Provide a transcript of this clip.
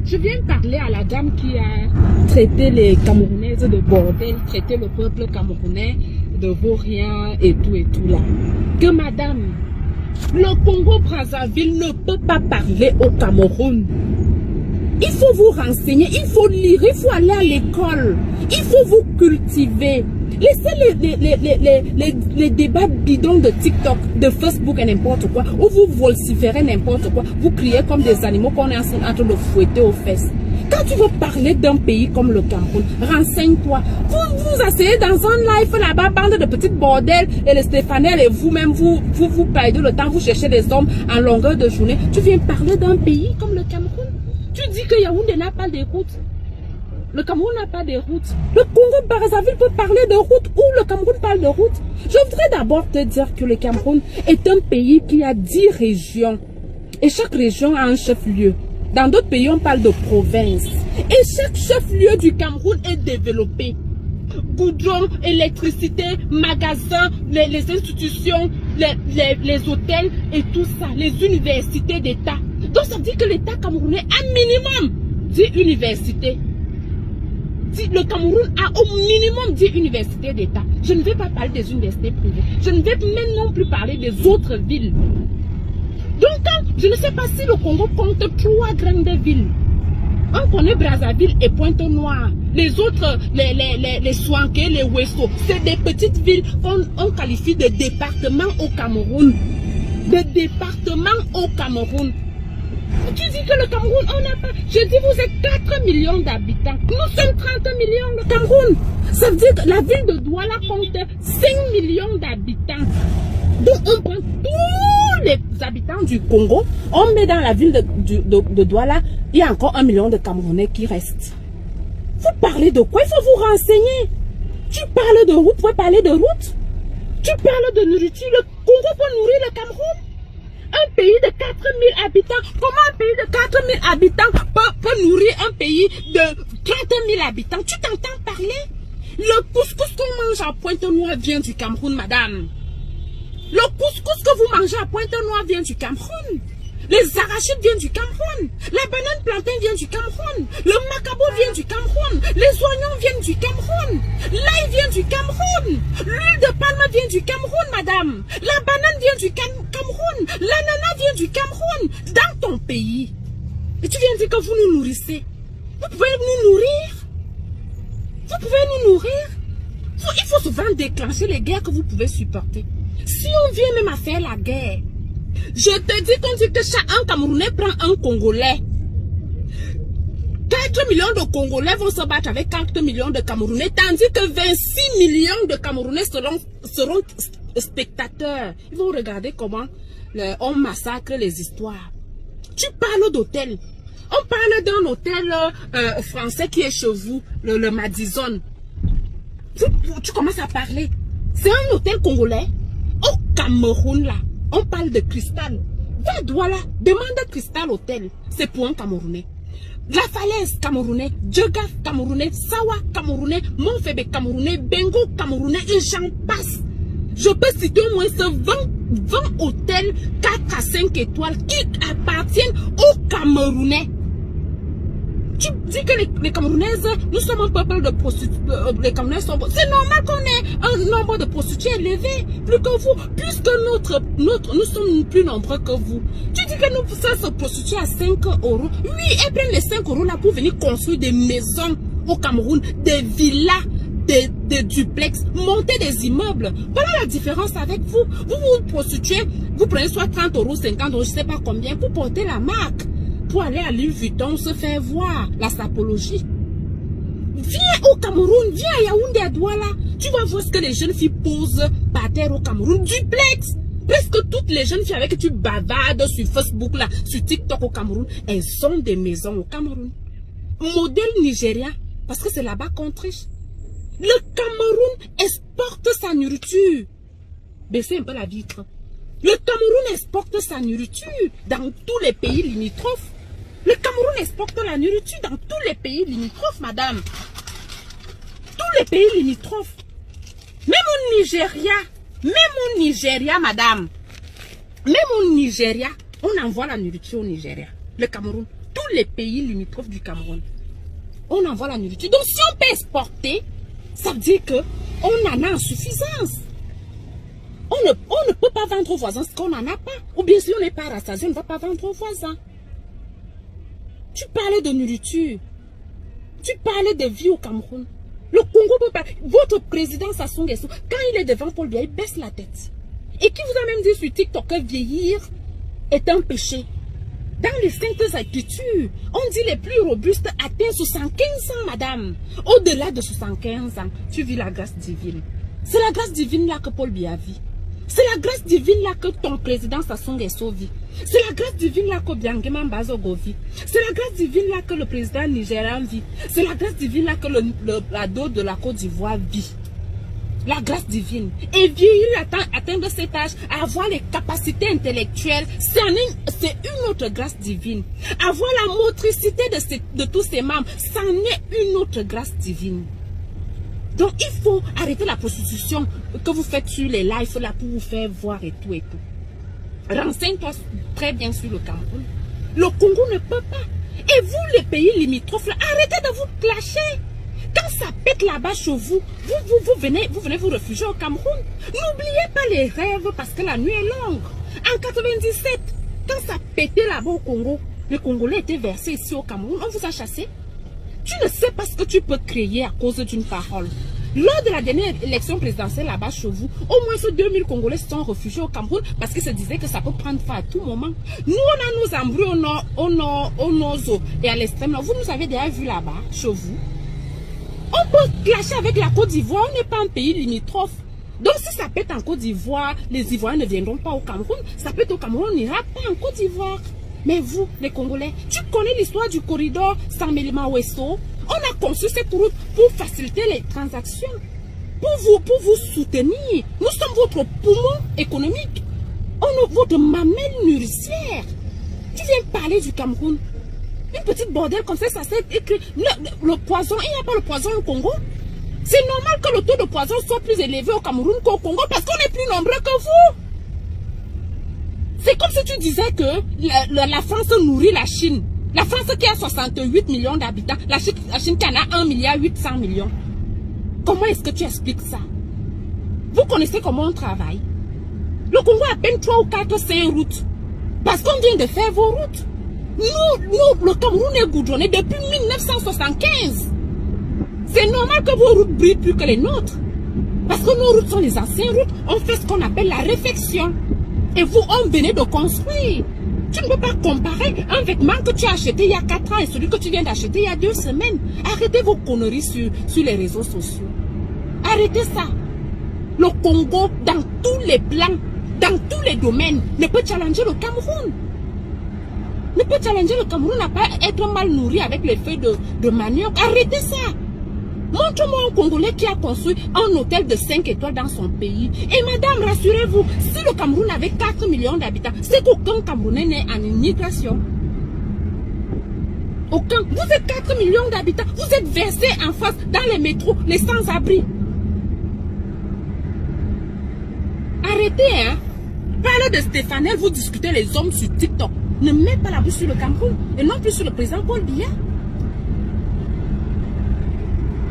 Je viens parler à la dame qui a traité les Camerounaises de bordel, traité le peuple camerounais de vaurien et tout là. Que madame, le Congo-Brazzaville ne peut pas parler au Cameroun. Il faut vous renseigner, il faut lire, il faut aller à l'école, il faut vous cultiver. Laissez les débats bidons de TikTok, de Facebook et n'importe quoi, où vous vociférez n'importe quoi, vous criez comme des animaux qu'on est en train de fouetter aux fesses. Quand tu veux parler d'un pays comme le Cameroun, renseigne-toi. Vous asseyez dans un live là-bas, bande de petites bordels, et les Stéphaniels et vous-même, vous perdez le temps, vous cherchez des hommes en longueur de journée. Tu viens parler d'un pays comme le Cameroun. Tu dis que Yaoundé n'a pas de routes. Le Cameroun n'a pas de routes. Le Congo-Brazzaville peut parler de routes ou le Cameroun parle de routes. Je voudrais d'abord te dire que le Cameroun est un pays qui a 10 régions. Et chaque région a un chef-lieu. Dans d'autres pays, on parle de province. Et chaque chef-lieu du Cameroun est développé. Goudron, électricité, magasins, les institutions, les hôtels et tout ça. Les universités d'État. Donc ça veut dire que l'État camerounais a minimum 10 universités. Le Cameroun a au minimum 10 universités d'État. Je ne vais pas parler des universités privées. Je ne vais même non plus parler des autres villes. Donc, je ne sais pas si le Congo compte 3 grandes villes. On connaît Brazzaville et Pointe-Noire. Les autres, les Soanké, les Ouesso, c'est des petites villes qu'on qualifie de départements au Cameroun. Des départements au Cameroun. Tu dis que le Cameroun, on n'a pas... Je dis, vous êtes 4 millions d'habitants. Nous sommes 30 millions, le Cameroun. Ça veut dire que la ville de Douala compte 5 millions d'habitants. Donc, on prend tous les habitants du Congo, on met dans la ville de Douala, il y a encore 1 million de Camerounais qui restent. Vous parlez de quoi? Il faut vous renseigner. Tu parles de route, vous pouvez parler de route. Tu parles de nourriture. Le Congo peut nourrir le Cameroun. Un pays de 4000 habitants, comment un pays de 4000 habitants peut nourrir un pays de 30 000 habitants? Tu t'entends parler? Le couscous qu'on mange à Pointe-Noire vient du Cameroun, madame. Le couscous que vous mangez à Pointe-Noire vient du Cameroun. Les arachides viennent du Cameroun. La banane plantain vient du Cameroun. Le macabo vient du Cameroun. Les oignons viennent du Cameroun. L'ail vient du Cameroun. L'huile de palme vient du Cameroun, madame. La banane vient du Cameroun. L'ananas vient du Cameroun. Dans ton pays. Et tu viens dire que vous nous nourrissez. Vous pouvez nous nourrir. Vous pouvez nous nourrir. Il faut souvent déclencher les guerres que vous pouvez supporter. Si on vient même à faire la guerre, je te dis qu'on dit que chaque Camerounais prend un Congolais. 4 millions de Congolais vont se battre avec 4 millions de Camerounais, tandis que 26 millions de Camerounais seront spectateurs. Ils vont regarder comment on massacre les histoires. Tu parles d'hôtel. On parle d'un hôtel français qui est chez vous, le Madison. Tu commences à parler. C'est un hôtel congolais. Au Cameroun, là, on parle de Cristal. Va à Douala, demande à Cristal Hôtel. C'est pour un Camerounais. La Falaise, Camerounais. Djega, Camerounais. Sawa, Camerounais. Monfebe, Camerounais. Bengo, Camerounais. Et j'en passe. Je peux citer au moins ce 20 hôtels 4 à 5 étoiles qui appartiennent aux Camerounais. Tu dis que les Camerounaises, nous sommes un peuple de prostituées. Les Camerounais sont... C'est normal qu'on ait un nombre de prostituées élevé, plus que vous, puisque nous sommes plus nombreux que vous. Tu dis que nous pouvons se prostituer à 5 euros. Oui, elles prennent les 5 euros là pour venir construire des maisons au Cameroun, des villas, des duplex, monter des immeubles. Voilà la différence avec vous. Vous vous prostituez, vous prenez soit 30 euros, 50 euros, je ne sais pas combien, pour porter la marque. Pour aller à Louis Vuitton, se faire voir la sapologie. Viens au Cameroun, viens à Yaoundé, à Douala. Tu vas voir ce que les jeunes filles posent par terre au Cameroun. Duplex. Presque toutes les jeunes filles avec qui tu bavardes sur Facebook, là, sur TikTok au Cameroun, elles ont des maisons au Cameroun. Modèle nigérien, parce que c'est là-bas qu'on triche. Le Cameroun exporte sa nourriture. Baissez un peu la vitre. Le Cameroun exporte sa nourriture dans tous les pays limitrophes. Le Cameroun exporte la nourriture dans tous les pays limitrophes, madame. Tous les pays limitrophes. Même au Nigeria, madame. Même au Nigeria, on envoie la nourriture au Nigeria. Le Cameroun. tous les pays limitrophes du Cameroun. On envoie la nourriture. Donc si on peut exporter, ça veut dire qu'on en a en suffisance. On ne peut pas vendre aux voisins ce qu'on n'en a pas. Ou bien si on n'est pas rassasié, on ne va pas vendre aux voisins. Tu parlais de nourriture. Tu parlais de vie au Cameroun. Le Congo peut pas. Votre président Sassou Nguesso, quand il est devant Paul Biya, il baisse la tête. Et qui vous a même dit sur TikTok que vieillir est un péché. Dans les 5 attitudes, on dit les plus robustes atteignent 75 ans, madame. Au-delà de 75 ans, tu vis la grâce divine. C'est la grâce divine là que Paul Biya vit. C'est la grâce divine là que ton président Sassou Nguesso vit. C'est la grâce divine là que Biangema Mbazogo vit. C'est la grâce divine là que le président nigérian vit. C'est la grâce divine là que l'ado de la Côte d'Ivoire vit. La grâce divine. Et vieillir, atteindre cet âge, avoir les capacités intellectuelles, c'est une autre grâce divine. Avoir la motricité de tous ses membres, c'en est une autre grâce divine. Donc il faut arrêter la prostitution que vous faites sur les lives là pour vous faire voir et tout et tout. Renseigne-toi très bien sur le Cameroun. Le Congo ne peut pas. Et vous, les pays limitrophes, là, arrêtez de vous clasher. Quand ça pète là-bas chez vous, vous venez vous réfugier au Cameroun. N'oubliez pas les rêves parce que la nuit est longue. En 97, quand ça pétait là-bas au Congo, les Congolais étaient versés ici au Cameroun, on vous a chassé. Tu ne sais pas ce que tu peux créer à cause d'une parole. Lors de la dernière élection présidentielle là-bas chez vous, au moins 2000 Congolais se sont réfugiés au Cameroun parce qu'ils se disaient que ça peut prendre fin à tout moment. Nous, on a nos embruns au nord et à l'extrême. Vous nous avez déjà vu là-bas, chez vous. On peut clasher avec la Côte d'Ivoire, on n'est pas un pays limitrophe. Donc si ça pète en Côte d'Ivoire, les Ivoiriens ne viendront pas au Cameroun. Ça pète au Cameroun, on n'ira pas en Côte d'Ivoire. Mais vous, les Congolais, tu connais l'histoire du corridor Saint-Melima-Ouesso? On a conçu cette route pour faciliter les transactions, pour vous soutenir. Nous sommes votre poumon économique. On est votre mamelle nourricière. Tu viens parler du Cameroun. Une petite bordel comme ça s'est écrit. Le poison, il n'y a pas le poison au Congo. C'est normal que le taux de poison soit plus élevé au Cameroun qu'au Congo parce qu'on est plus nombreux que vous. C'est comme si tu disais que la France nourrit la Chine. La France qui a 68 millions d'habitants, la Chine qui en a 1,8 milliard. Comment est-ce que tu expliques ça? Vous connaissez comment on travaille? Le Congo a à peine 3 ou 4, 5 routes. Parce qu'on vient de faire vos routes. Nous, le Cameroun est goudronné depuis 1975. C'est normal que vos routes brillent plus que les nôtres. Parce que nos routes sont les anciennes routes. On fait ce qu'on appelle la réfection. Et vous, on venait de construire. Tu ne peux pas comparer un vêtement que tu as acheté il y a 4 ans et celui que tu viens d'acheter il y a 2 semaines. Arrêtez vos conneries sur les réseaux sociaux. Arrêtez ça. Le Congo, dans tous les plans, dans tous les domaines, ne peut challenger le Cameroun. Ne peut challenger le Cameroun n'a pas être mal nourri avec les feuilles de manioc. Arrêtez ça. Montre-moi un Congolais qui a construit un hôtel de 5 étoiles dans son pays. Et madame, rassurez-vous, si le Cameroun avait 4 millions d'habitants, c'est qu'aucun Camerounais n'est en immigration. Aucun. Vous êtes 4 millions d'habitants. Vous êtes versés en face dans les métros, les sans-abri. Arrêtez, hein. Parlez de Stéphane, vous discutez les hommes sur TikTok. Ne mets pas la bouche sur le Cameroun et non plus sur le président Paul Biya.